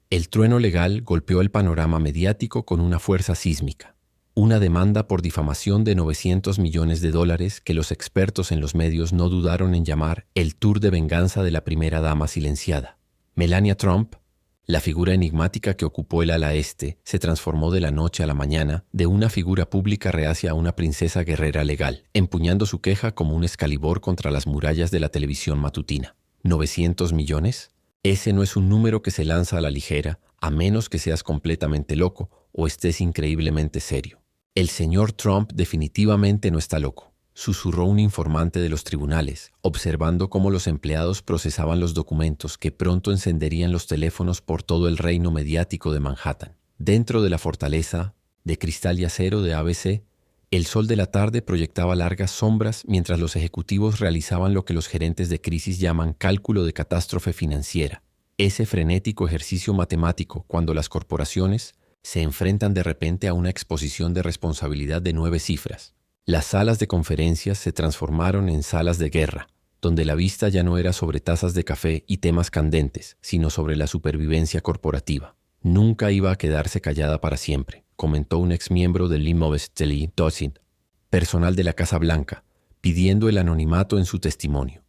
El trueno legal golpeó el panorama mediático con una fuerza sísmica. Una demanda por difamación de $900 millones que los expertos en los medios no dudaron en llamar el tour de venganza de la primera dama silenciada. Melania Trump, la figura enigmática que ocupó el ala este, se transformó de la noche a la mañana de una figura pública reacia a una princesa guerrera legal, empuñando su queja como un Excalibur contra las murallas de la televisión matutina. ¿900 millones? Ese no es un número que se lanza a la ligera, a menos que seas completamente loco o estés increíblemente serio. El señor Trump definitivamente no está loco, susurró un informante de los tribunales, observando cómo los empleados procesaban los documentos que pronto encenderían los teléfonos por todo el reino mediático de Manhattan. Dentro de la fortaleza de cristal y acero de ABC, el sol de la tarde proyectaba largas sombras mientras los ejecutivos realizaban lo que los gerentes de crisis llaman cálculo de catástrofe financiera, ese frenético ejercicio matemático cuando las corporaciones se enfrentan de repente a una exposición de responsabilidad de 9 cifras. Las salas de conferencias se transformaron en salas de guerra, donde la vista ya no era sobre tazas de café y temas candentes, sino sobre la supervivencia corporativa. Nunca iba a quedarse callada para siempre, comentó un exmiembro del Limovestelli Docent, personal de la Casa Blanca, pidiendo el anonimato en su testimonio.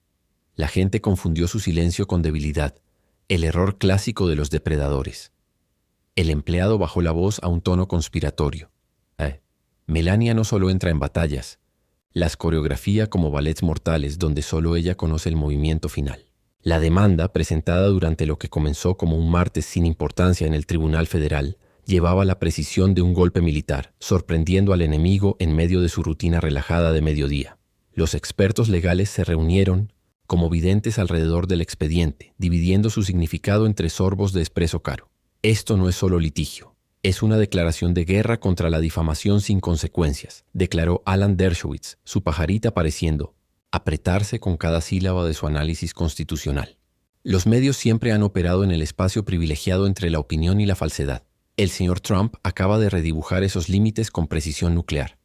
La gente confundió su silencio con debilidad, el error clásico de los depredadores. El empleado bajó la voz a un tono conspiratorio. Melania no solo entra en batallas, las coreografía como ballets mortales donde solo ella conoce el movimiento final. La demanda, presentada durante lo que comenzó como un martes sin importancia en el Tribunal Federal, llevaba la precisión de un golpe militar, sorprendiendo al enemigo en medio de su rutina relajada de mediodía. Los expertos legales se reunieron como videntes alrededor del expediente, dividiendo su significado entre sorbos de espresso caro. Esto no es solo litigio. Es una declaración de guerra contra la difamación sin consecuencias, declaró Alan Dershowitz, su pajarita pareciendo apretarse con cada sílaba de su análisis constitucional. Los medios siempre han operado en el espacio privilegiado entre la opinión y la falsedad. El señor Trump acaba de redibujar esos límites con precisión nuclear.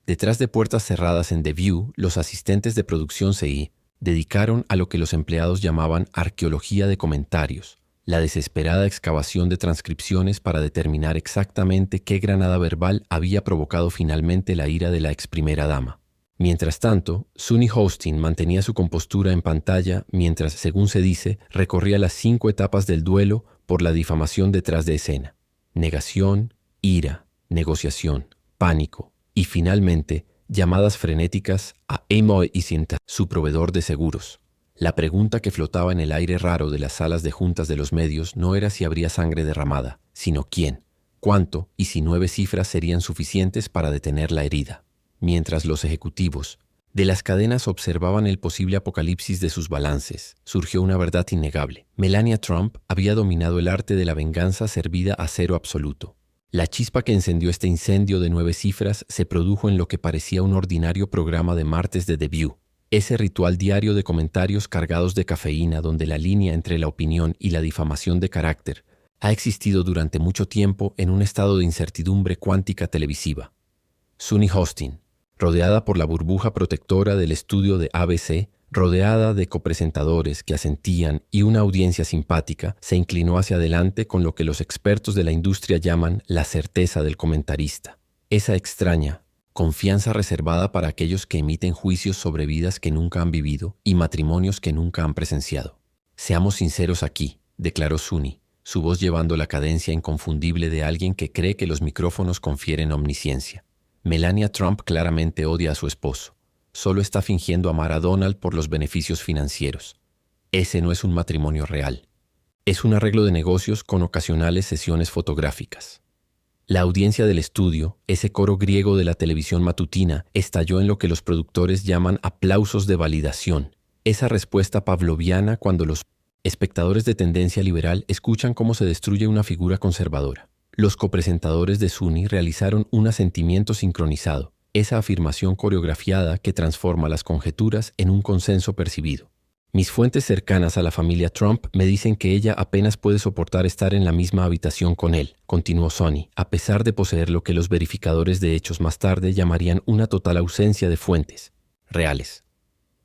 Detrás de puertas cerradas en The View, los asistentes de producción CI dedicaron a lo que los empleados llamaban arqueología de comentarios, la desesperada excavación de transcripciones para determinar exactamente qué granada verbal había provocado finalmente la ira de la ex primera dama. Mientras tanto, Sunny Hostin mantenía su compostura en pantalla mientras, según se dice, recorría las 5 etapas del duelo por la difamación detrás de escena. Negación, ira, negociación, pánico y, finalmente, llamadas frenéticas a Amoy y Cinta, su proveedor de seguros. La pregunta que flotaba en el aire raro de las salas de juntas de los medios no era si habría sangre derramada, sino quién, cuánto y si 9 cifras serían suficientes para detener la herida. Mientras los ejecutivos de las cadenas observaban el posible apocalipsis de sus balances, surgió una verdad innegable. Melania Trump había dominado el arte de la venganza servida a cero absoluto. La chispa que encendió este incendio de 9 cifras se produjo en lo que parecía un ordinario programa de martes de The View. Ese ritual diario de comentarios cargados de cafeína donde la línea entre la opinión y la difamación de carácter ha existido durante mucho tiempo en un estado de incertidumbre cuántica televisiva. Sunny Hostin, rodeada por la burbuja protectora del estudio de ABC, rodeada de copresentadores que asentían y una audiencia simpática, se inclinó hacia adelante con lo que los expertos de la industria llaman la certeza del comentarista. Esa extraña confianza reservada para aquellos que emiten juicios sobre vidas que nunca han vivido y matrimonios que nunca han presenciado. Seamos sinceros aquí, declaró Sunny, su voz llevando la cadencia inconfundible de alguien que cree que los micrófonos confieren omnisciencia. Melania Trump claramente odia a su esposo. Solo está fingiendo amar a Donald por los beneficios financieros. Ese no es un matrimonio real. Es un arreglo de negocios con ocasionales sesiones fotográficas. La audiencia del estudio, ese coro griego de la televisión matutina, estalló en lo que los productores llaman aplausos de validación. Esa respuesta pavloviana cuando los espectadores de tendencia liberal escuchan cómo se destruye una figura conservadora. Los copresentadores de Sunny realizaron un asentimiento sincronizado, esa afirmación coreografiada que transforma las conjeturas en un consenso percibido. Mis fuentes cercanas a la familia Trump me dicen que ella apenas puede soportar estar en la misma habitación con él, continuó Sunny, a pesar de poseer lo que los verificadores de hechos más tarde llamarían una total ausencia de fuentes reales.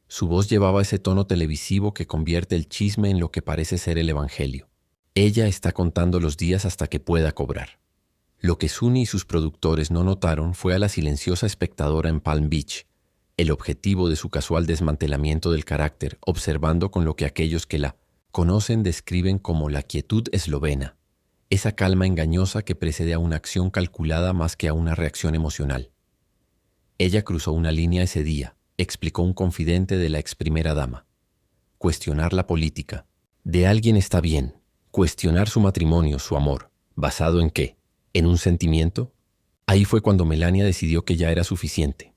Su voz llevaba ese tono televisivo que convierte el chisme en lo que parece ser el evangelio. Ella está contando los días hasta que pueda cobrar. Lo que Suni y sus productores no notaron fue a la silenciosa espectadora en Palm Beach, el objetivo de su casual desmantelamiento del carácter, observando con lo que aquellos que la conocen describen como la quietud eslovena, esa calma engañosa que precede a una acción calculada más que a una reacción emocional. Ella cruzó una línea ese día, explicó un confidente de la ex primera dama. Cuestionar la política. De alguien está bien. Cuestionar su matrimonio, su amor. ¿Basado en qué? ¿En un sentimiento? Ahí fue cuando Melania decidió que ya era suficiente.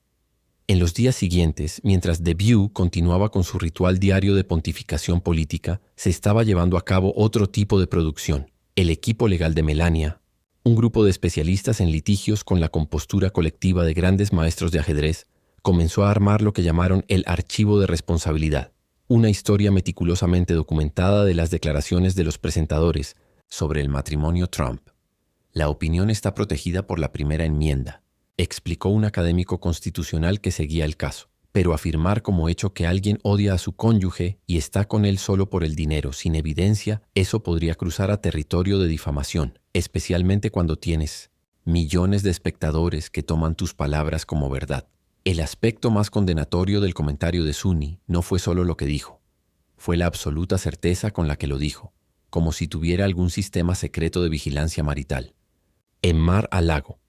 En los días siguientes, mientras The View continuaba con su ritual diario de pontificación política, se estaba llevando a cabo otro tipo de producción. El equipo legal de Melania, un grupo de especialistas en litigios con la compostura colectiva de grandes maestros de ajedrez, comenzó a armar lo que llamaron el archivo de responsabilidad, una historia meticulosamente documentada de las declaraciones de los presentadores sobre el matrimonio Trump. La opinión está protegida por la primera enmienda, explicó un académico constitucional que seguía el caso, pero afirmar como hecho que alguien odia a su cónyuge y está con él solo por el dinero, sin evidencia, eso podría cruzar a territorio de difamación, especialmente cuando tienes millones de espectadores que toman tus palabras como verdad. El aspecto más condenatorio del comentario de Suni no fue solo lo que dijo, fue la absoluta certeza con la que lo dijo, como si tuviera algún sistema secreto de vigilancia marital. En Mar-a-Lago.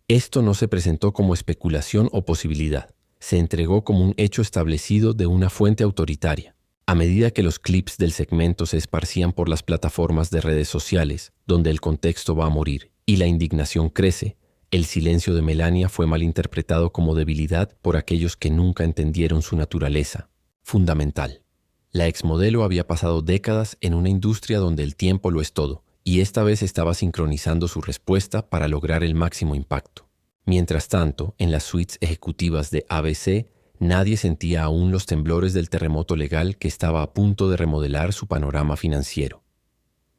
Esto no se presentó como especulación o posibilidad, se entregó como un hecho establecido de una fuente autoritaria. A medida que los clips del segmento se esparcían por las plataformas de redes sociales, donde el contexto va a morir, y la indignación crece, el silencio de Melania fue malinterpretado como debilidad por aquellos que nunca entendieron su naturaleza fundamental. La exmodelo había pasado décadas en una industria donde el tiempo lo es todo, y esta vez estaba sincronizando su respuesta para lograr el máximo impacto. Mientras tanto, en las suites ejecutivas de ABC, nadie sentía aún los temblores del terremoto legal que estaba a punto de remodelar su panorama financiero.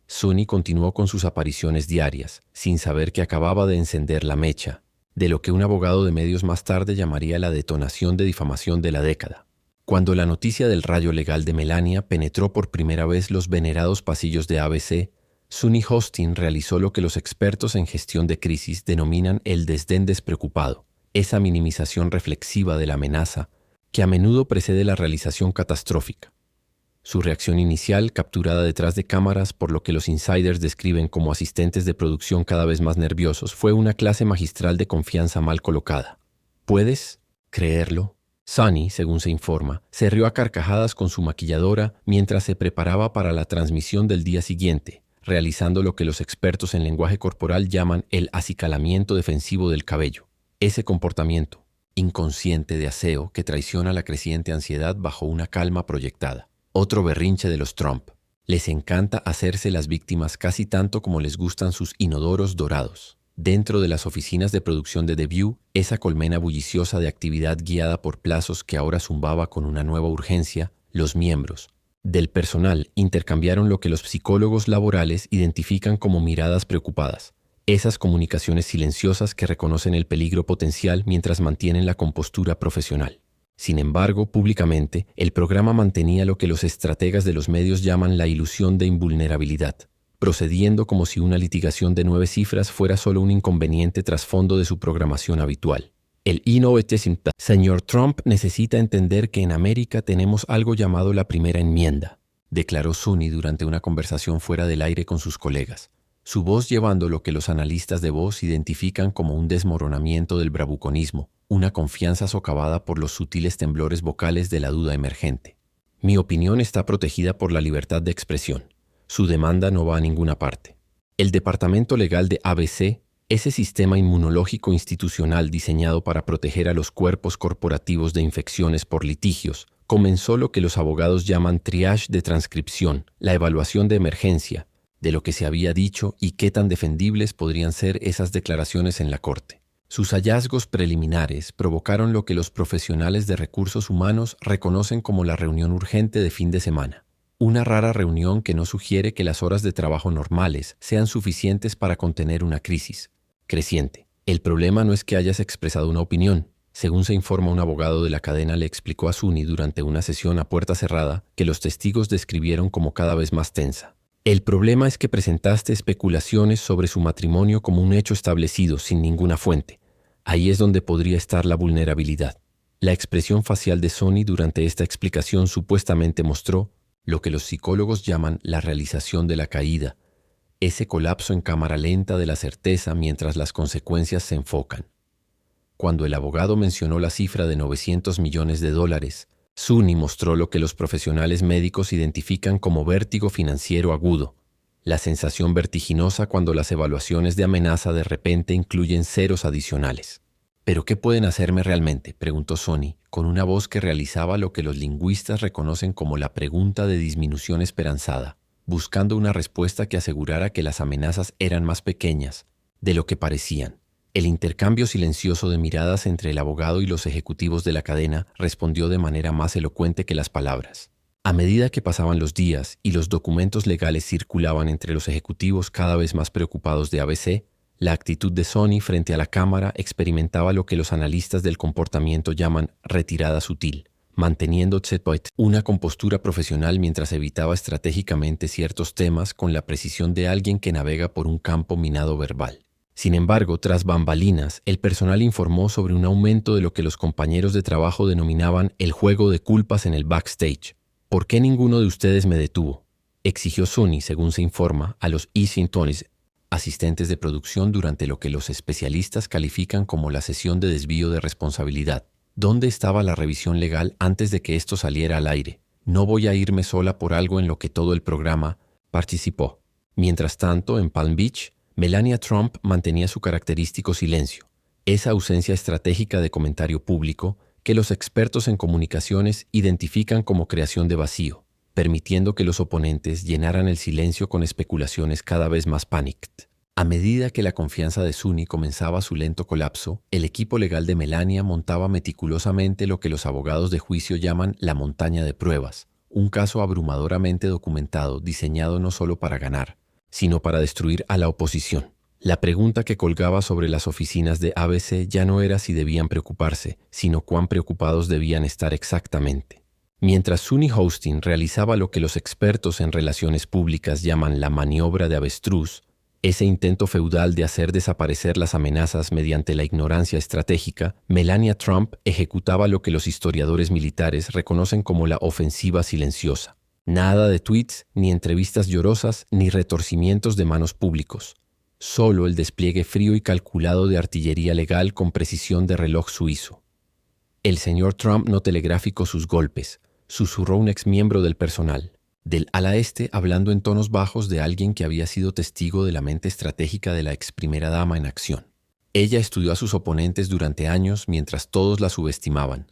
Suni continuó con sus apariciones diarias, sin saber que acababa de encender la mecha, de lo que un abogado de medios más tarde llamaría la detonación de difamación de la década. Cuando la noticia del rayo legal de Melania penetró por primera vez los venerados pasillos de ABC, Suni Hostin realizó lo que los expertos en gestión de crisis denominan el desdén despreocupado, esa minimización reflexiva de la amenaza que a menudo precede la realización catastrófica. Su reacción inicial, capturada detrás de cámaras por lo que los insiders describen como asistentes de producción cada vez más nerviosos, fue una clase magistral de confianza mal colocada. ¿Puedes creerlo? Suni, según se informa, se rió a carcajadas con su maquilladora mientras se preparaba para la transmisión del día siguiente, realizando lo que los expertos en lenguaje corporal llaman el acicalamiento defensivo del cabello. Ese comportamiento inconsciente de aseo que traiciona la creciente ansiedad bajo una calma proyectada. Otro berrinche de los Trump. Les encanta hacerse las víctimas casi tanto como les gustan sus inodoros dorados. Dentro de las oficinas de producción de The View, esa colmena bulliciosa de actividad guiada por plazos que ahora zumbaba con una nueva urgencia, los miembros del personal intercambiaron lo que los psicólogos laborales identifican como miradas preocupadas, esas comunicaciones silenciosas que reconocen el peligro potencial mientras mantienen la compostura profesional. Sin embargo, públicamente, el programa mantenía lo que los estrategas de los medios llaman la ilusión de invulnerabilidad, procediendo como si una litigación de 9 cifras fuera solo un inconveniente trasfondo de su programación habitual. El Señor Trump necesita entender que en América tenemos algo llamado la primera enmienda, declaró Suni durante una conversación fuera del aire con sus colegas, su voz llevando lo que los analistas de voz identifican como un desmoronamiento del bravuconismo, una confianza socavada por los sutiles temblores vocales de la duda emergente. Mi opinión está protegida por la libertad de expresión. Su demanda no va a ninguna parte. El departamento legal de ABC, ese sistema inmunológico institucional diseñado para proteger a los cuerpos corporativos de infecciones por litigios, comenzó lo que los abogados llaman triage de transcripción, la evaluación de emergencia, de lo que se había dicho y qué tan defendibles podrían ser esas declaraciones en la corte. Sus hallazgos preliminares provocaron lo que los profesionales de recursos humanos reconocen como la reunión urgente de fin de semana. Una rara reunión que no sugiere que las horas de trabajo normales sean suficientes para contener una crisis creciente. El problema no es que hayas expresado una opinión. Según se informa, un abogado de la cadena le explicó a Suni durante una sesión a puerta cerrada que los testigos describieron como cada vez más tensa. El problema es que presentaste especulaciones sobre su matrimonio como un hecho establecido sin ninguna fuente. Ahí es donde podría estar la vulnerabilidad. La expresión facial de Sony durante esta explicación supuestamente mostró lo que los psicólogos llaman la realización de la caída, ese colapso en cámara lenta de la certeza mientras las consecuencias se enfocan. Cuando el abogado mencionó la cifra de $900 millones, Sony mostró lo que los profesionales médicos identifican como vértigo financiero agudo, la sensación vertiginosa cuando las evaluaciones de amenaza de repente incluyen ceros adicionales. ¿Pero qué pueden hacerme realmente?, preguntó Sony, con una voz que realizaba lo que los lingüistas reconocen como la pregunta de disminución esperanzada, buscando una respuesta que asegurara que las amenazas eran más pequeñas de lo que parecían. El intercambio silencioso de miradas entre el abogado y los ejecutivos de la cadena respondió de manera más elocuente que las palabras. A medida que pasaban los días y los documentos legales circulaban entre los ejecutivos cada vez más preocupados de ABC, la actitud de Sony frente a la cámara experimentaba lo que los analistas del comportamiento llaman retirada sutil, manteniendo una compostura profesional mientras evitaba estratégicamente ciertos temas con la precisión de alguien que navega por un campo minado verbal. Sin embargo, tras bambalinas, el personal informó sobre un aumento de lo que los compañeros de trabajo denominaban el juego de culpas en el backstage. ¿Por qué ninguno de ustedes me detuvo?, exigió Sony, según se informa, a los Tonis, asistentes de producción, durante lo que los especialistas califican como la sesión de desvío de responsabilidad. ¿Dónde estaba la revisión legal antes de que esto saliera al aire? No voy a irme sola por algo en lo que todo el programa participó. Mientras tanto, en Palm Beach, Melania Trump mantenía su característico silencio, esa ausencia estratégica de comentario público que los expertos en comunicaciones identifican como creación de vacío, permitiendo que los oponentes llenaran el silencio con especulaciones cada vez más panicked. A medida que la confianza de Sony comenzaba su lento colapso, el equipo legal de Melania montaba meticulosamente lo que los abogados de juicio llaman la montaña de pruebas, un caso abrumadoramente documentado diseñado no solo para ganar, sino para destruir a la oposición. La pregunta que colgaba sobre las oficinas de ABC ya no era si debían preocuparse, sino cuán preocupados debían estar exactamente. Mientras Sunny Hostin realizaba lo que los expertos en relaciones públicas llaman la maniobra de avestruz, ese intento feudal de hacer desaparecer las amenazas mediante la ignorancia estratégica, Melania Trump ejecutaba lo que los historiadores militares reconocen como la ofensiva silenciosa. Nada de tweets, ni entrevistas llorosas, ni retorcimientos de manos públicos. Solo el despliegue frío y calculado de artillería legal con precisión de reloj suizo. El señor Trump no telegráfico sus golpes, susurró un exmiembro del personal, del ala este, hablando en tonos bajos de alguien que había sido testigo de la mente estratégica de la ex primera dama en acción. Ella estudió a sus oponentes durante años mientras todos la subestimaban.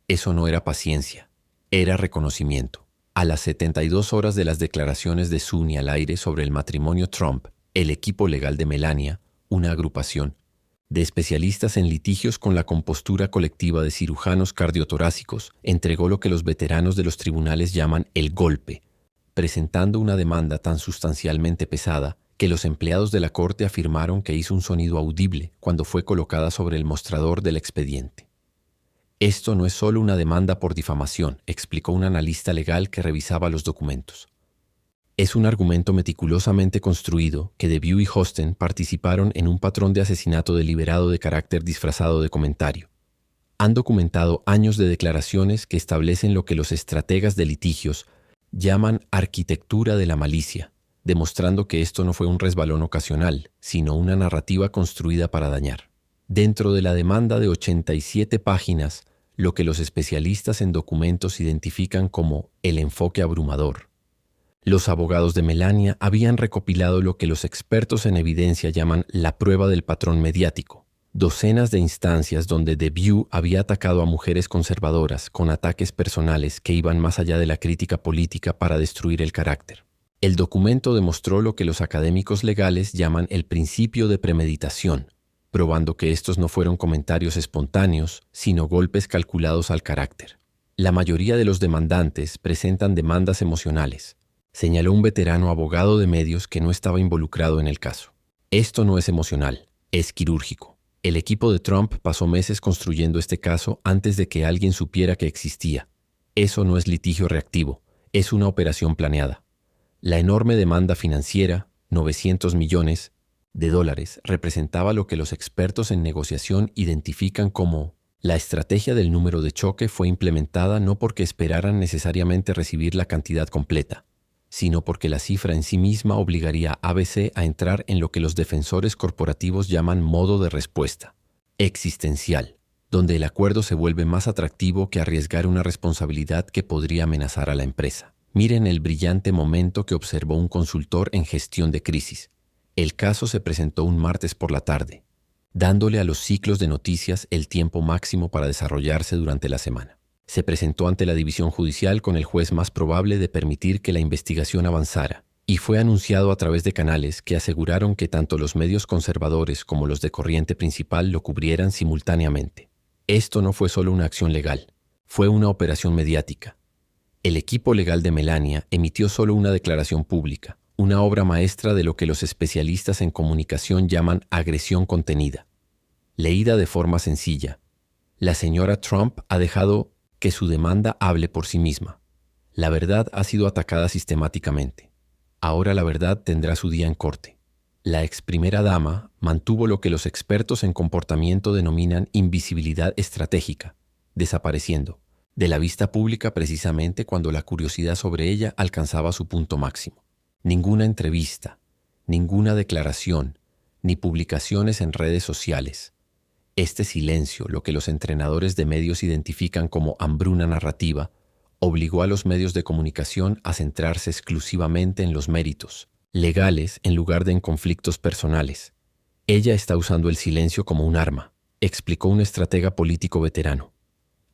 Eso no era paciencia, era reconocimiento. A las 72 horas de las declaraciones de Sony al aire sobre el matrimonio Trump, el equipo legal de Melania, una agrupación de especialistas en litigios con la compostura colectiva de cirujanos cardiotorácicos, entregó lo que los veteranos de los tribunales llaman el golpe, presentando una demanda tan sustancialmente pesada que los empleados de la corte afirmaron que hizo un sonido audible cuando fue colocada sobre el mostrador del expediente. Esto no es solo una demanda por difamación, explicó un analista legal que revisaba los documentos. Es un argumento meticulosamente construido que DeVue y Hostin participaron en un patrón de asesinato deliberado de carácter disfrazado de comentario. Han documentado años de declaraciones que establecen lo que los estrategas de litigios llaman arquitectura de la malicia, demostrando que esto no fue un resbalón ocasional, sino una narrativa construida para dañar. Dentro de la demanda de 87 páginas, lo que los especialistas en documentos identifican como el enfoque abrumador. Los abogados de Melania habían recopilado lo que los expertos en evidencia llaman la prueba del patrón mediático, docenas de instancias donde DeVue había atacado a mujeres conservadoras con ataques personales que iban más allá de la crítica política para destruir el carácter. El documento demostró lo que los académicos legales llaman el principio de premeditación, probando que estos no fueron comentarios espontáneos, sino golpes calculados al carácter. La mayoría de los demandantes presentan demandas emocionales, señaló un veterano abogado de medios que no estaba involucrado en el caso. Esto no es emocional, es quirúrgico. El equipo de Trump pasó meses construyendo este caso antes de que alguien supiera que existía. Eso no es litigio reactivo, es una operación planeada. La enorme demanda financiera, 900 millones de dólares, representaba lo que los expertos en negociación identifican como la estrategia del número de choque. Fue implementada no porque esperaran necesariamente recibir la cantidad completa, sino porque la cifra en sí misma obligaría a ABC a entrar en lo que los defensores corporativos llaman modo de respuesta existencial, donde el acuerdo se vuelve más atractivo que arriesgar una responsabilidad que podría amenazar a la empresa. Miren el brillante momento que observó un consultor en gestión de crisis. El caso se presentó un martes por la tarde, dándole a los ciclos de noticias el tiempo máximo para desarrollarse durante la semana. Se presentó ante la división judicial con el juez más probable de permitir que la investigación avanzara, y fue anunciado a través de canales que aseguraron que tanto los medios conservadores como los de corriente principal lo cubrieran simultáneamente. Esto no fue solo una acción legal, fue una operación mediática. El equipo legal de Melania emitió solo una declaración pública, una obra maestra de lo que los especialistas en comunicación llaman agresión contenida. Leída de forma sencilla, la señora Trump ha dejado que su demanda hable por sí misma. La verdad ha sido atacada sistemáticamente. Ahora la verdad tendrá su día en corte. La ex primera dama mantuvo lo que los expertos en comportamiento denominan invisibilidad estratégica, desapareciendo de la vista pública precisamente cuando la curiosidad sobre ella alcanzaba su punto máximo. Ninguna entrevista, ninguna declaración, ni publicaciones en redes sociales. Este silencio, lo que los entrenadores de medios identifican como hambruna narrativa, obligó a los medios de comunicación a centrarse exclusivamente en los méritos legales en lugar de en conflictos personales. Ella está usando el silencio como un arma, explicó un estratega político veterano.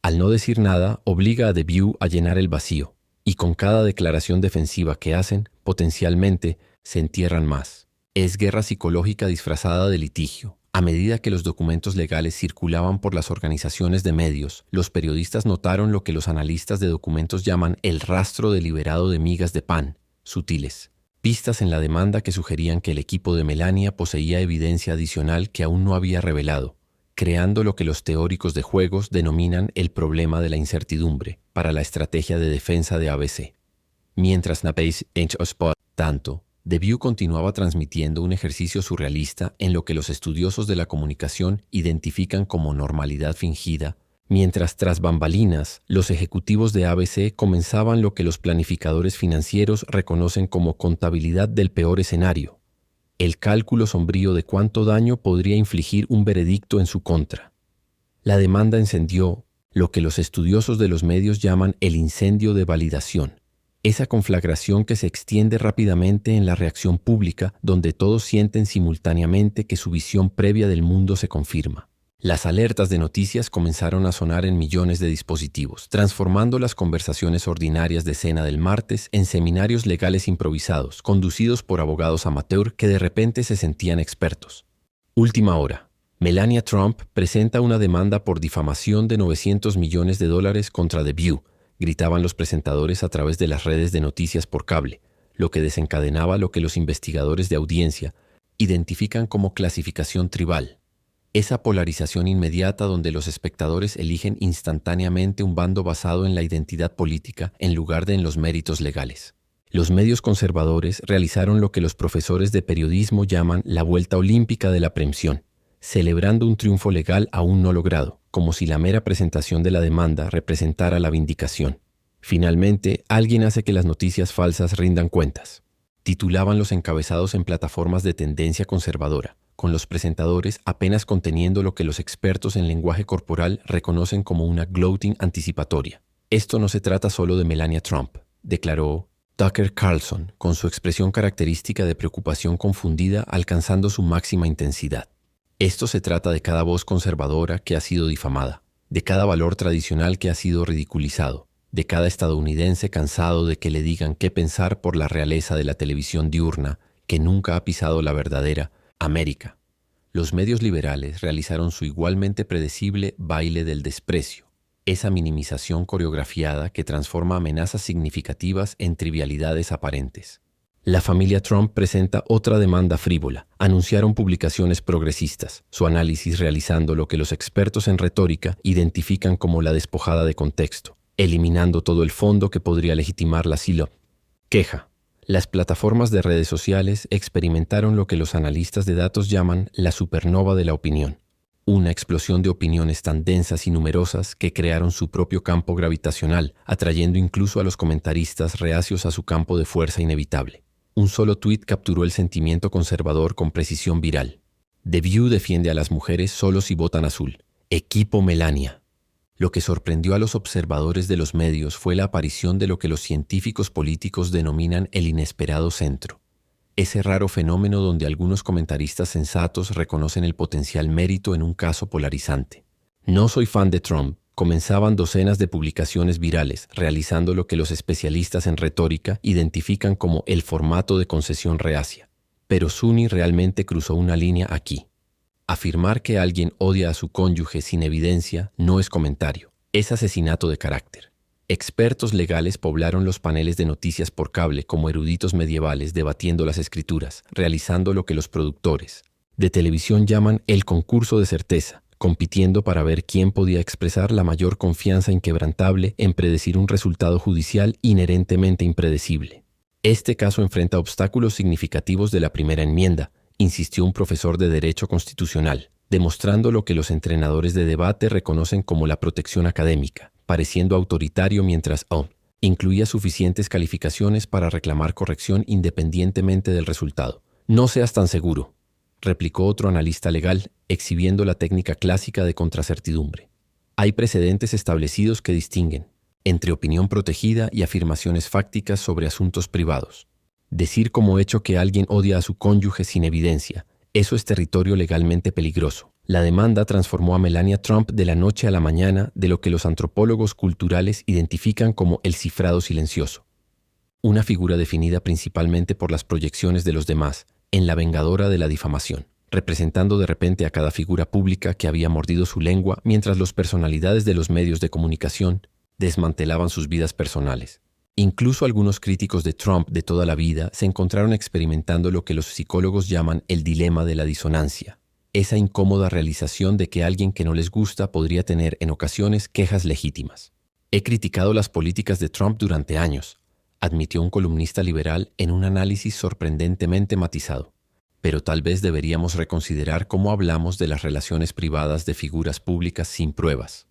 Al no decir nada, obliga a The View a llenar el vacío, y con cada declaración defensiva que hacen, potencialmente, se entierran más. Es guerra psicológica disfrazada de litigio. A medida que los documentos legales circulaban por las organizaciones de medios, los periodistas notaron lo que los analistas de documentos llaman el rastro deliberado de migas de pan, sutiles. Pistas en la demanda que sugerían que el equipo de Melania poseía evidencia adicional que aún no había revelado, creando lo que los teóricos de juegos denominan el problema de la incertidumbre para la estrategia de defensa de ABC. Mientras Napage Spot, tanto, The View continuaba transmitiendo un ejercicio surrealista en lo que los estudiosos de la comunicación identifican como normalidad fingida, mientras tras bambalinas, los ejecutivos de ABC comenzaban lo que los planificadores financieros reconocen como contabilidad del peor escenario, el cálculo sombrío de cuánto daño podría infligir un veredicto en su contra. La demanda encendió lo que los estudiosos de los medios llaman el incendio de validación, esa conflagración que se extiende rápidamente en la reacción pública donde todos sienten simultáneamente que su visión previa del mundo se confirma. Las alertas de noticias comenzaron a sonar en millones de dispositivos, transformando las conversaciones ordinarias de cena del martes en seminarios legales improvisados, conducidos por abogados amateur que de repente se sentían expertos. Última hora. Melania Trump presenta una demanda por difamación de 900 millones de dólares contra The View, gritaban los presentadores a través de las redes de noticias por cable, lo que desencadenaba lo que los investigadores de audiencia identifican como clasificación tribal. Esa polarización inmediata donde los espectadores eligen instantáneamente un bando basado en la identidad política en lugar de en los méritos legales. Los medios conservadores realizaron lo que los profesores de periodismo llaman la vuelta olímpica de la preempción, celebrando un triunfo legal aún no logrado, como si la mera presentación de la demanda representara la vindicación. Finalmente, alguien hace que las noticias falsas rindan cuentas. Titulaban los encabezados en plataformas de tendencia conservadora, con los presentadores apenas conteniendo lo que los expertos en lenguaje corporal reconocen como una gloating anticipatoria. Esto no se trata solo de Melania Trump, declaró Tucker Carlson, con su expresión característica de preocupación confundida alcanzando su máxima intensidad. Esto se trata de cada voz conservadora que ha sido difamada, de cada valor tradicional que ha sido ridiculizado, de cada estadounidense cansado de que le digan qué pensar por la realeza de la televisión diurna que nunca ha pisado la verdadera América. Los medios liberales realizaron su igualmente predecible baile del desprecio, esa minimización coreografiada que transforma amenazas significativas en trivialidades aparentes. La familia Trump presenta otra demanda frívola. Anunciaron publicaciones progresistas, su análisis realizando lo que los expertos en retórica identifican como la despojada de contexto, eliminando todo el fondo que podría legitimar la queja. Las plataformas de redes sociales experimentaron lo que los analistas de datos llaman la supernova de la opinión, una explosión de opiniones tan densas y numerosas que crearon su propio campo gravitacional, atrayendo incluso a los comentaristas reacios a su campo de fuerza inevitable. Un solo tuit capturó el sentimiento conservador con precisión viral. The View defiende a las mujeres solo si votan azul. Equipo Melania. Lo que sorprendió a los observadores de los medios fue la aparición de lo que los científicos políticos denominan el inesperado centro. Ese raro fenómeno donde algunos comentaristas sensatos reconocen el potencial mérito en un caso polarizante. No soy fan de Trump. Comenzaban docenas de publicaciones virales, realizando lo que los especialistas en retórica identifican como el formato de concesión reacia. Pero Sunny realmente cruzó una línea aquí. Afirmar que alguien odia a su cónyuge sin evidencia no es comentario, es asesinato de carácter. Expertos legales poblaron los paneles de noticias por cable como eruditos medievales debatiendo las escrituras, realizando lo que los productores de televisión llaman el concurso de certeza, compitiendo para ver quién podía expresar la mayor confianza inquebrantable en predecir un resultado judicial inherentemente impredecible. Este caso enfrenta obstáculos significativos de la primera enmienda, insistió un profesor de Derecho Constitucional, demostrando lo que los entrenadores de debate reconocen como la protección académica, pareciendo autoritario mientras incluía suficientes calificaciones para reclamar corrección independientemente del resultado. No seas tan seguro, replicó otro analista legal, exhibiendo la técnica clásica de contracertidumbre. Hay precedentes establecidos que distinguen entre opinión protegida y afirmaciones fácticas sobre asuntos privados. Decir como hecho que alguien odia a su cónyuge sin evidencia, eso es territorio legalmente peligroso. La demanda transformó a Melania Trump de la noche a la mañana de lo que los antropólogos culturales identifican como el cifrado silencioso. Una figura definida principalmente por las proyecciones de los demás, en la vengadora de la difamación, representando de repente a cada figura pública que había mordido su lengua mientras las personalidades de los medios de comunicación desmantelaban sus vidas personales. Incluso algunos críticos de Trump de toda la vida se encontraron experimentando lo que los psicólogos llaman el dilema de la disonancia, esa incómoda realización de que alguien que no les gusta podría tener en ocasiones quejas legítimas. He criticado las políticas de Trump durante años, admitió un columnista liberal en un análisis sorprendentemente matizado. Pero tal vez deberíamos reconsiderar cómo hablamos de las relaciones privadas de figuras públicas sin pruebas.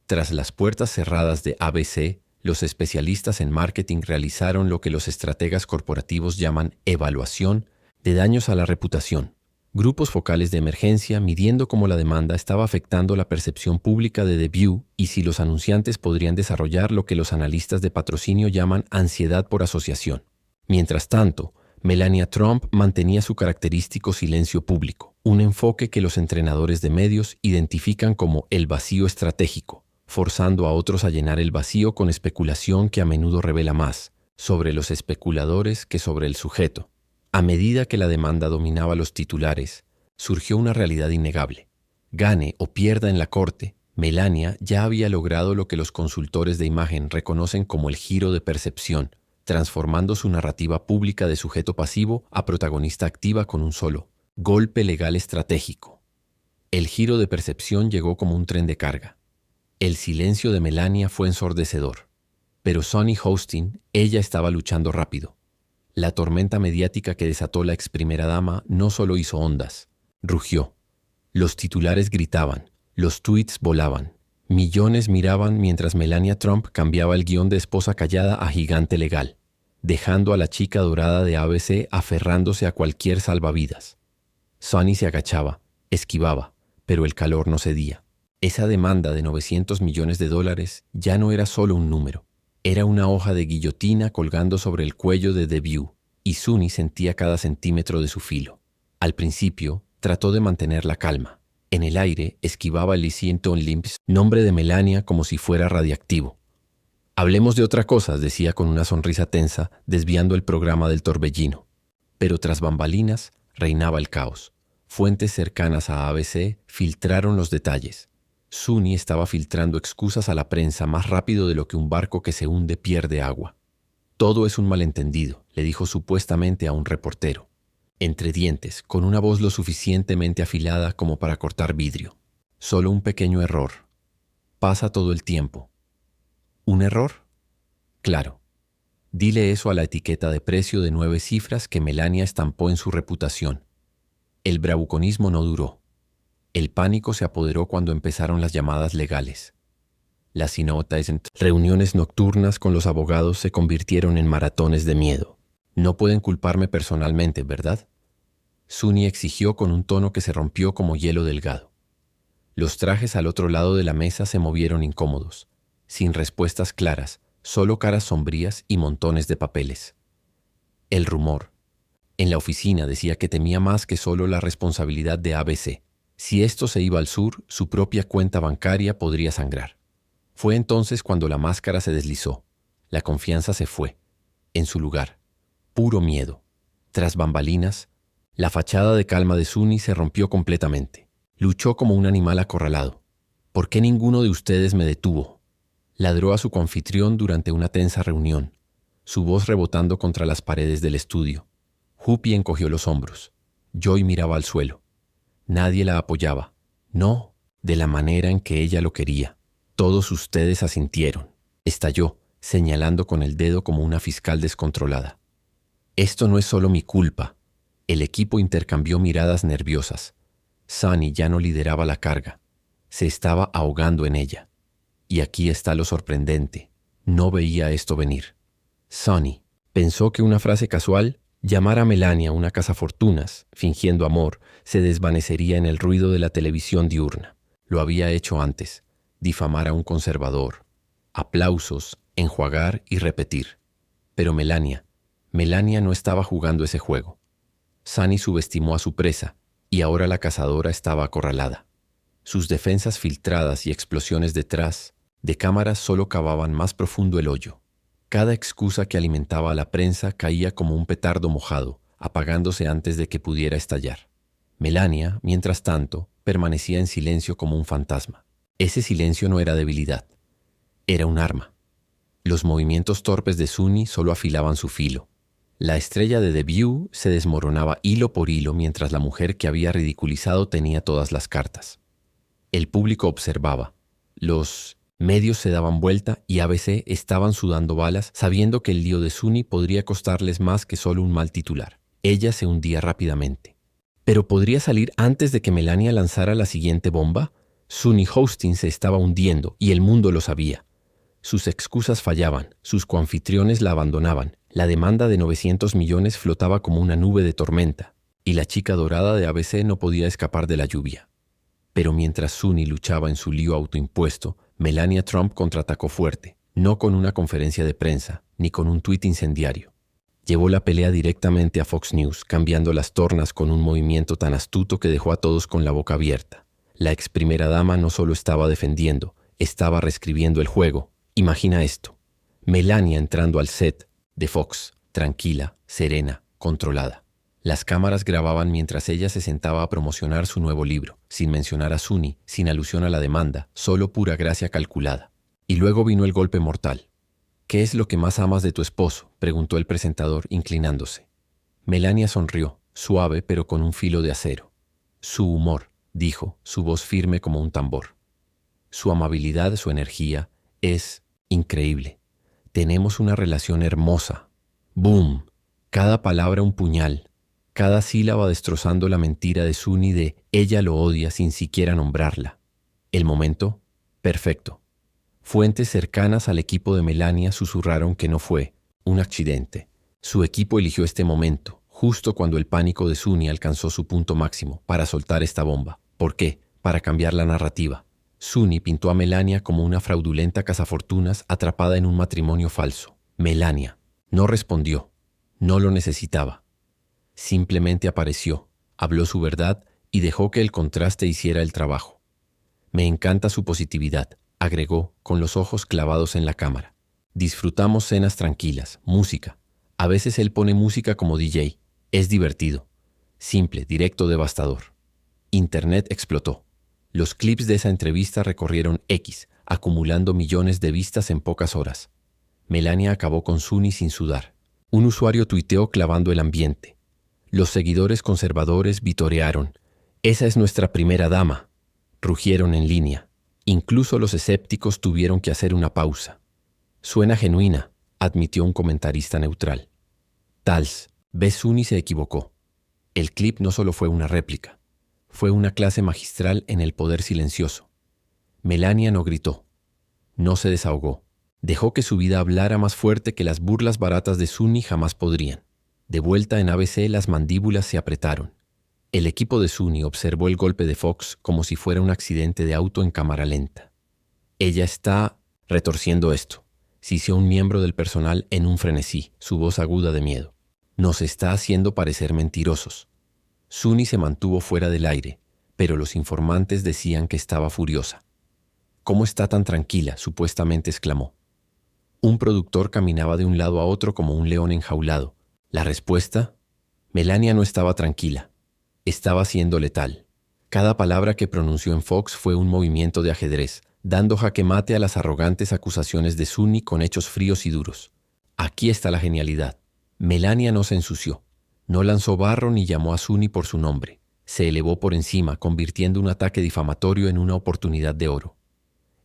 Tras las puertas cerradas de ABC, los especialistas en marketing realizaron lo que los estrategas corporativos llaman evaluación de daños a la reputación. Grupos focales de emergencia midiendo cómo la demanda estaba afectando la percepción pública de The View y si los anunciantes podrían desarrollar lo que los analistas de patrocinio llaman ansiedad por asociación. Mientras tanto, Melania Trump mantenía su característico silencio público, un enfoque que los entrenadores de medios identifican como el vacío estratégico, forzando a otros a llenar el vacío con especulación que a menudo revela más sobre los especuladores que sobre el sujeto. A medida que la demanda dominaba los titulares, surgió una realidad innegable. Gane o pierda en la corte, Melania ya había logrado lo que los consultores de imagen reconocen como el giro de percepción, transformando su narrativa pública de sujeto pasivo a protagonista activa con un solo golpe legal estratégico. El giro de percepción llegó como un tren de carga. El silencio de Melania fue ensordecedor, pero Sunny Hostin, ella estaba luchando rápido. La tormenta mediática que desató la ex primera dama no solo hizo ondas, rugió. Los titulares gritaban, los tweets volaban. Millones miraban mientras Melania Trump cambiaba el guión de esposa callada a gigante legal, dejando a la chica dorada de ABC aferrándose a cualquier salvavidas. Sunny se agachaba, esquivaba, pero el calor no cedía. Esa demanda de $900 millones ya no era solo un número. Era una hoja de guillotina colgando sobre el cuello de The View, y Sunny sentía cada centímetro de su filo. Al principio, trató de mantener la calma. En el aire, esquivaba el Lysianton Limps, nombre de Melania, como si fuera radiactivo. Hablemos de otra cosa, decía con una sonrisa tensa, desviando el programa del torbellino. Pero tras bambalinas, reinaba el caos. Fuentes cercanas a ABC filtraron los detalles. Sunny estaba filtrando excusas a la prensa más rápido de lo que un barco que se hunde pierde agua. Todo es un malentendido, le dijo supuestamente a un reportero, entre dientes, con una voz lo suficientemente afilada como para cortar vidrio. Solo un pequeño error. Pasa todo el tiempo. ¿Un error? Claro. Dile eso a la etiqueta de precio de 9 cifras que Melania estampó en su reputación. El bravuconismo no duró. El pánico se apoderó cuando empezaron las llamadas legales. Las reuniones nocturnas con los abogados se convirtieron en maratones de miedo. No pueden culparme personalmente, ¿verdad? Suni exigió con un tono que se rompió como hielo delgado. Los trajes al otro lado de la mesa se movieron incómodos, sin respuestas claras, solo caras sombrías y montones de papeles. El rumor. En la oficina decía que temía más que solo la responsabilidad de ABC. Si esto se iba al sur, su propia cuenta bancaria podría sangrar. Fue entonces cuando la máscara se deslizó. La confianza se fue. En su lugar, puro miedo. Tras bambalinas, la fachada de calma de Suni se rompió completamente. Luchó como un animal acorralado. ¿Por qué ninguno de ustedes me detuvo? Ladró a su coanfitrión durante una tensa reunión, su voz rebotando contra las paredes del estudio. Whoopi encogió los hombros. Joy miraba al suelo. Nadie la apoyaba. No, de la manera en que ella lo quería. Todos ustedes asintieron. Estalló, señalando con el dedo como una fiscal descontrolada. Esto no es solo mi culpa. El equipo intercambió miradas nerviosas. Sunny ya no lideraba la carga. Se estaba ahogando en ella. Y aquí está lo sorprendente. No veía esto venir. Sunny pensó que una frase casual, llamar a Melania una cazafortunas, fingiendo amor, se desvanecería en el ruido de la televisión diurna. Lo había hecho antes. Difamar a un conservador. Aplausos, enjuagar y repetir. Pero Melania no estaba jugando ese juego. Sunny subestimó a su presa y ahora la cazadora estaba acorralada. Sus defensas filtradas y explosiones detrás de cámaras solo cavaban más profundo el hoyo. Cada excusa que alimentaba a la prensa caía como un petardo mojado, apagándose antes de que pudiera estallar. Melania, mientras tanto, permanecía en silencio como un fantasma. Ese silencio no era debilidad, era un arma. Los movimientos torpes de Suni solo afilaban su filo. La estrella de The View se desmoronaba hilo por hilo mientras la mujer que había ridiculizado tenía todas las cartas. El público observaba. Los medios se daban vuelta y ABC estaban sudando balas, sabiendo que el lío de Suni podría costarles más que solo un mal titular. Ella se hundía rápidamente. ¿Pero podría salir antes de que Melania lanzara la siguiente bomba? Suni Hosting se estaba hundiendo y el mundo lo sabía. Sus excusas fallaban, sus coanfitriones la abandonaban, la demanda de 900 millones flotaba como una nube de tormenta, y la chica dorada de ABC no podía escapar de la lluvia. Pero mientras Suni luchaba en su lío autoimpuesto, Melania Trump contraatacó fuerte, no con una conferencia de prensa, ni con un tuit incendiario. Llevó la pelea directamente a Fox News, cambiando las tornas con un movimiento tan astuto que dejó a todos con la boca abierta. La ex primera dama no solo estaba defendiendo, estaba reescribiendo el juego. Imagina esto. Melania entrando al set de Fox, tranquila, serena, controlada. Las cámaras grababan mientras ella se sentaba a promocionar su nuevo libro, sin mencionar a Suni, sin alusión a la demanda, solo pura gracia calculada. Y luego vino el golpe mortal. ¿Qué es lo que más amas de tu esposo?, preguntó el presentador, inclinándose. Melania sonrió, suave pero con un filo de acero. Su humor, dijo, su voz firme como un tambor. Su amabilidad, su energía, es increíble. Tenemos una relación hermosa. ¡Boom! Cada palabra un puñal. Cada sílaba destrozando la mentira de Suni de ella lo odia sin siquiera nombrarla. El momento, perfecto. Fuentes cercanas al equipo de Melania susurraron que no fue un accidente. Su equipo eligió este momento, justo cuando el pánico de Suni alcanzó su punto máximo, para soltar esta bomba. ¿Por qué? Para cambiar la narrativa. Suni pintó a Melania como una fraudulenta cazafortunas atrapada en un matrimonio falso. Melania no respondió, no lo necesitaba. Simplemente apareció, habló su verdad y dejó que el contraste hiciera el trabajo. Me encanta su positividad, agregó, con los ojos clavados en la cámara. Disfrutamos cenas tranquilas, música. A veces él pone música como DJ. Es divertido. Simple, directo, devastador. Internet explotó. Los clips de esa entrevista recorrieron X, acumulando millones de vistas en pocas horas. Melania acabó con Suni sin sudar. Un usuario tuiteó clavando el ambiente. Los seguidores conservadores vitorearon. «Esa es nuestra primera dama». Rugieron en línea. Incluso los escépticos tuvieron que hacer una pausa. «Suena genuina», admitió un comentarista neutral. Tals, Suni se equivocó. El clip no solo fue una réplica, fue una clase magistral en el poder silencioso. Melania no gritó, no se desahogó. Dejó que su vida hablara más fuerte que las burlas baratas de Suni jamás podrían. De vuelta en ABC, las mandíbulas se apretaron. El equipo de Suni observó el golpe de Fox como si fuera un accidente de auto en cámara lenta. Ella está retorciendo esto, siseó un miembro del personal en un frenesí, su voz aguda de miedo. Nos está haciendo parecer mentirosos. Suni se mantuvo fuera del aire, pero los informantes decían que estaba furiosa. ¿Cómo está tan tranquila?, supuestamente exclamó. Un productor caminaba de un lado a otro como un león enjaulado. La respuesta: Melania no estaba tranquila. Estaba siendo letal. Cada palabra que pronunció en Fox fue un movimiento de ajedrez, dando jaque mate a las arrogantes acusaciones de Suni con hechos fríos y duros. Aquí está la genialidad. Melania no se ensució. No lanzó barro ni llamó a Suni por su nombre. Se elevó por encima, convirtiendo un ataque difamatorio en una oportunidad de oro.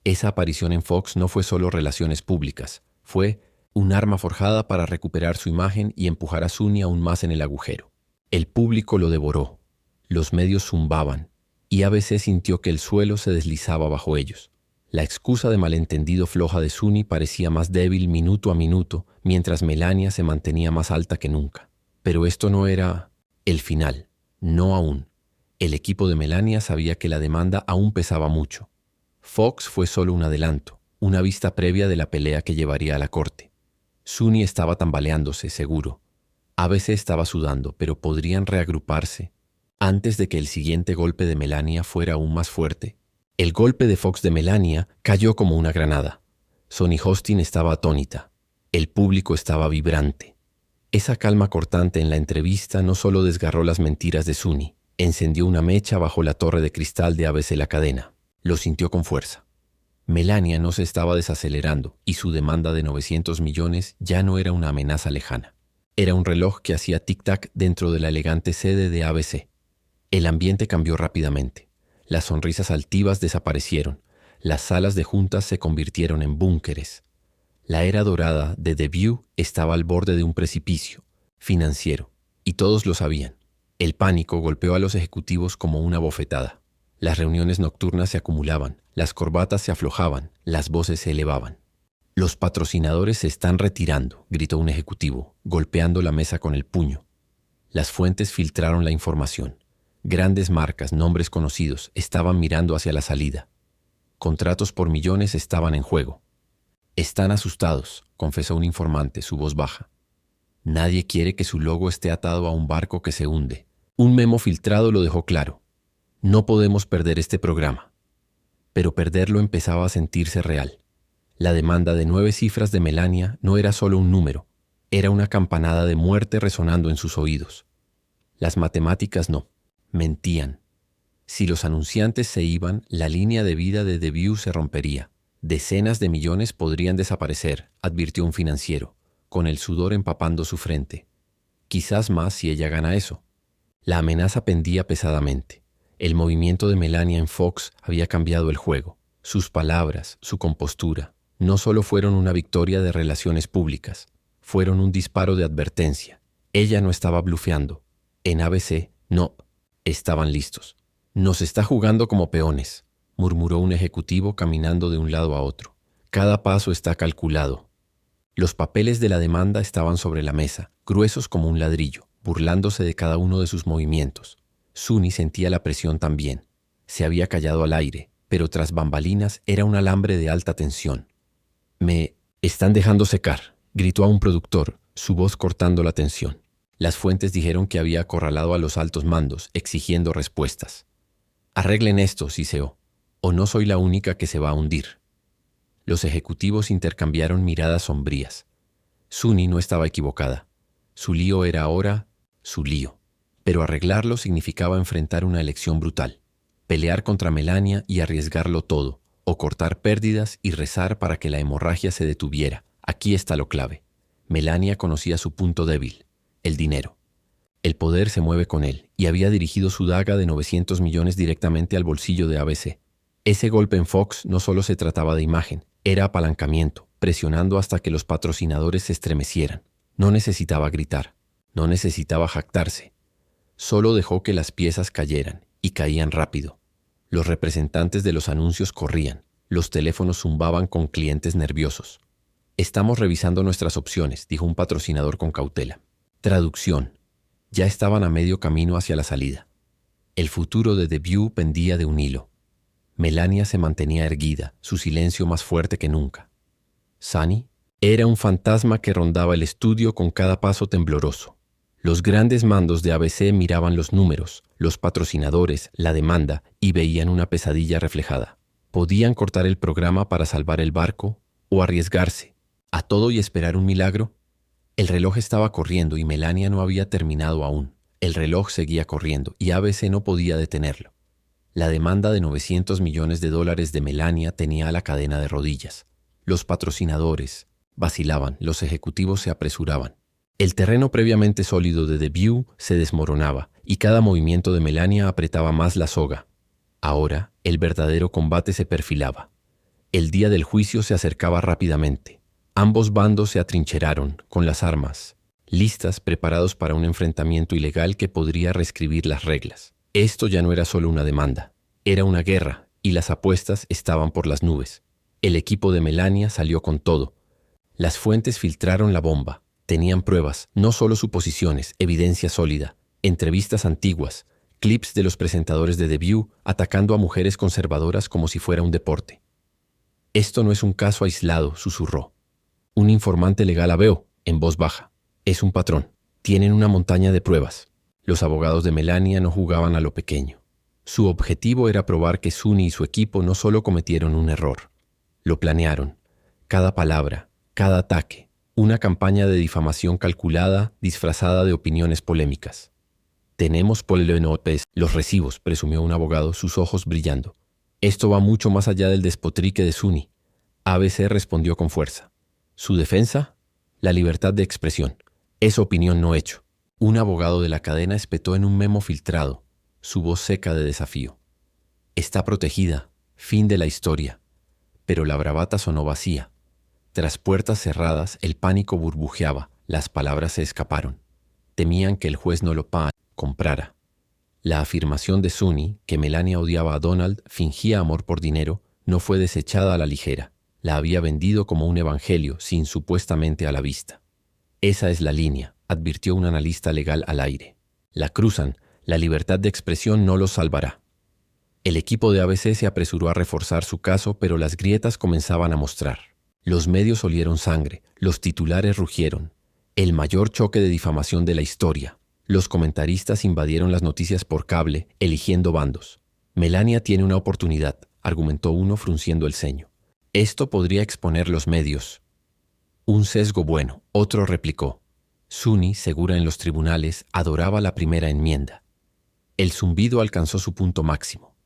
Esa aparición en Fox no fue solo relaciones públicas. Fue un arma forjada para recuperar su imagen y empujar a Suni aún más en el agujero. El público lo devoró. Los medios zumbaban, y ABC sintió que el suelo se deslizaba bajo ellos. La excusa de malentendido floja de Suni parecía más débil minuto a minuto, mientras Melania se mantenía más alta que nunca. Pero esto no era el final, no aún. El equipo de Melania sabía que la demanda aún pesaba mucho. Fox fue solo un adelanto, una vista previa de la pelea que llevaría a la corte. Suni estaba tambaleándose, seguro. ABC estaba sudando, pero podrían reagruparse antes de que el siguiente golpe de Melania fuera aún más fuerte. El golpe de Fox de Melania cayó como una granada. Sonny Hostin estaba atónita. El público estaba vibrante. Esa calma cortante en la entrevista no solo desgarró las mentiras de Suni, encendió una mecha bajo la torre de cristal de ABC La Cadena. Lo sintió con fuerza. Melania no se estaba desacelerando y su demanda de 900 millones ya no era una amenaza lejana. Era un reloj que hacía tic-tac dentro de la elegante sede de ABC. El ambiente cambió rápidamente. Las sonrisas altivas desaparecieron. Las salas de juntas se convirtieron en búnkeres. La era dorada de The View estaba al borde de un precipicio financiero, y todos lo sabían. El pánico golpeó a los ejecutivos como una bofetada. Las reuniones nocturnas se acumulaban, las corbatas se aflojaban, las voces se elevaban. «Los patrocinadores se están retirando», gritó un ejecutivo, golpeando la mesa con el puño. Las fuentes filtraron la información. Grandes marcas, nombres conocidos, estaban mirando hacia la salida. Contratos por millones estaban en juego. «Están asustados», confesó un informante, su voz baja. «Nadie quiere que su logo esté atado a un barco que se hunde». Un memo filtrado lo dejó claro. «No podemos perder este programa». Pero perderlo empezaba a sentirse real. La demanda de 9 cifras de Melania no era solo un número, era una campanada de muerte resonando en sus oídos. Las matemáticas no. Mentían. Si los anunciantes se iban, la línea de vida de The View se rompería. Decenas de millones podrían desaparecer, advirtió un financiero, con el sudor empapando su frente. Quizás más si ella gana eso. La amenaza pendía pesadamente. El movimiento de Melania en Fox había cambiado el juego. Sus palabras, su compostura, no solo fueron una victoria de relaciones públicas, fueron un disparo de advertencia. Ella no estaba blufeando. En ABC, no. Estaban listos. «Nos está jugando como peones», murmuró un ejecutivo caminando de un lado a otro. «Cada paso está calculado». Los papeles de la demanda estaban sobre la mesa, gruesos como un ladrillo, burlándose de cada uno de sus movimientos. Suni sentía la presión también. Se había callado al aire, pero tras bambalinas era un alambre de alta tensión. «Me están dejando secar», gritó a un productor, su voz cortando la tensión. Las fuentes dijeron que había acorralado a los altos mandos, exigiendo respuestas. «Arreglen esto», siseó, «o no soy la única que se va a hundir». Los ejecutivos intercambiaron miradas sombrías. Suni no estaba equivocada. Su lío era ahora su lío. Pero arreglarlo significaba enfrentar una elección brutal. Pelear contra Melania y arriesgarlo todo, o cortar pérdidas y rezar para que la hemorragia se detuviera. Aquí está lo clave. Melania conocía su punto débil. El dinero. El poder se mueve con él, y había dirigido su daga de 900 millones directamente al bolsillo de ABC. Ese golpe en Fox no solo se trataba de imagen, era apalancamiento, presionando hasta que los patrocinadores se estremecieran. No necesitaba gritar, no necesitaba jactarse. Solo dejó que las piezas cayeran, y caían rápido. Los representantes de los anuncios corrían, los teléfonos zumbaban con clientes nerviosos. «Estamos revisando nuestras opciones», dijo un patrocinador con cautela. Traducción. Ya estaban a medio camino hacia la salida. El futuro de The View pendía de un hilo. Melania se mantenía erguida, su silencio más fuerte que nunca. Sunny era un fantasma que rondaba el estudio con cada paso tembloroso. Los grandes mandos de ABC miraban los números, los patrocinadores, la demanda y veían una pesadilla reflejada. Podían cortar el programa para salvar el barco o arriesgarse a todo y esperar un milagro. El reloj estaba corriendo y Melania no había terminado aún. El reloj seguía corriendo y ABC no podía detenerlo. La demanda de $900 millones de Melania tenía a la cadena de rodillas. Los patrocinadores vacilaban, los ejecutivos se apresuraban. El terreno previamente sólido de The View se desmoronaba y cada movimiento de Melania apretaba más la soga. Ahora, el verdadero combate se perfilaba. El día del juicio se acercaba rápidamente. Ambos bandos se atrincheraron, con las armas, listas, preparados para un enfrentamiento ilegal que podría reescribir las reglas. Esto ya no era solo una demanda, era una guerra, y las apuestas estaban por las nubes. El equipo de Melania salió con todo. Las fuentes filtraron la bomba. Tenían pruebas, no solo suposiciones, evidencia sólida, entrevistas antiguas, clips de los presentadores de The View atacando a mujeres conservadoras como si fuera un deporte. «Esto no es un caso aislado», susurró. «Un informante legal habló, en voz baja. Es un patrón. Tienen una montaña de pruebas». Los abogados de Melania no jugaban a lo pequeño. Su objetivo era probar que Sunny y su equipo no solo cometieron un error. Lo planearon. Cada palabra, cada ataque. Una campaña de difamación calculada, disfrazada de opiniones polémicas. «Tenemos los recibos», presumió un abogado, sus ojos brillando. «Esto va mucho más allá del despotrique de Sunny». ABC respondió con fuerza. «¿Su defensa? La libertad de expresión. Es opinión no hecho». Un abogado de la cadena espetó en un memo filtrado, su voz seca de desafío. «Está protegida. Fin de la historia». Pero la bravata sonó vacía. Tras puertas cerradas, el pánico burbujeaba, las palabras se escaparon. Temían que el juez no lo comprara. La afirmación de Sunny, que Melania odiaba a Donald, fingía amor por dinero, no fue desechada a la ligera. La había vendido como un evangelio, sin supuestamente a la vista. «Esa es la línea», advirtió un analista legal al aire. «La cruzan, la libertad de expresión no los salvará». El equipo de ABC se apresuró a reforzar su caso, pero las grietas comenzaban a mostrar. Los medios olieron sangre, los titulares rugieron. El mayor choque de difamación de la historia. Los comentaristas invadieron las noticias por cable, eligiendo bandos. «Melania tiene una oportunidad», argumentó uno frunciendo el ceño. «Esto podría exponer los medios». «Un sesgo bueno», otro replicó. Sunny, segura en los tribunales, adoraba la primera enmienda. El zumbido alcanzó su punto máximo.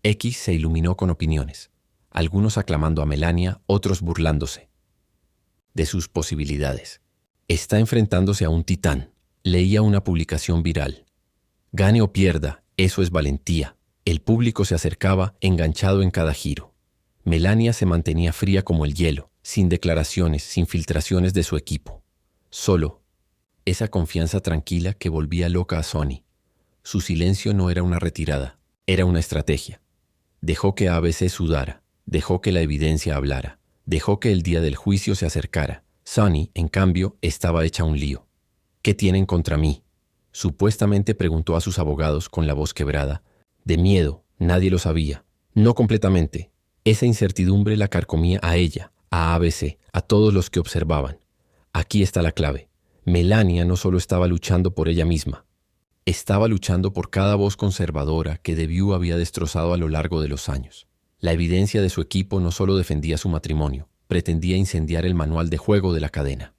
X se iluminó con opiniones, algunos aclamando a Melania, otros burlándose de sus posibilidades. «Está enfrentándose a un titán», leía una publicación viral. «Gane o pierda, eso es valentía». El público se acercaba, enganchado en cada giro. Melania se mantenía fría como el hielo, sin declaraciones, sin filtraciones de su equipo. Solo esa confianza tranquila que volvía loca a Sunny. Su silencio no era una retirada, era una estrategia. Dejó que ABC sudara, dejó que la evidencia hablara, dejó que el día del juicio se acercara. Sunny, en cambio, estaba hecha un lío. «¿Qué tienen contra mí?», supuestamente preguntó a sus abogados con la voz quebrada. De miedo, nadie lo sabía. No completamente. Esa incertidumbre la carcomía a ella, a ABC, a todos los que observaban. Aquí está la clave. Melania no solo estaba luchando por ella misma, estaba luchando por cada voz conservadora que The View había destrozado a lo largo de los años. La evidencia de su equipo no solo defendía su matrimonio, pretendía incendiar el manual de juego de la cadena.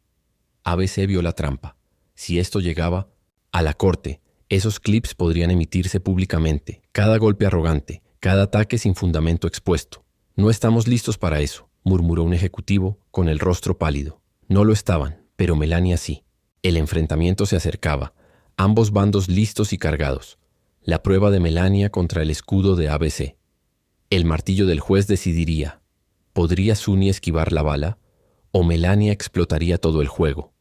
ABC vio la trampa. Si esto llegaba a la corte, esos clips podrían emitirse públicamente, cada golpe arrogante, cada ataque sin fundamento expuesto. «No estamos listos para eso», murmuró un ejecutivo con el rostro pálido. No lo estaban, pero Melania sí. El enfrentamiento se acercaba, ambos bandos listos y cargados. La prueba de Melania contra el escudo de ABC. El martillo del juez decidiría. ¿Podría Sunny esquivar la bala? o Melania explotaría todo el juego.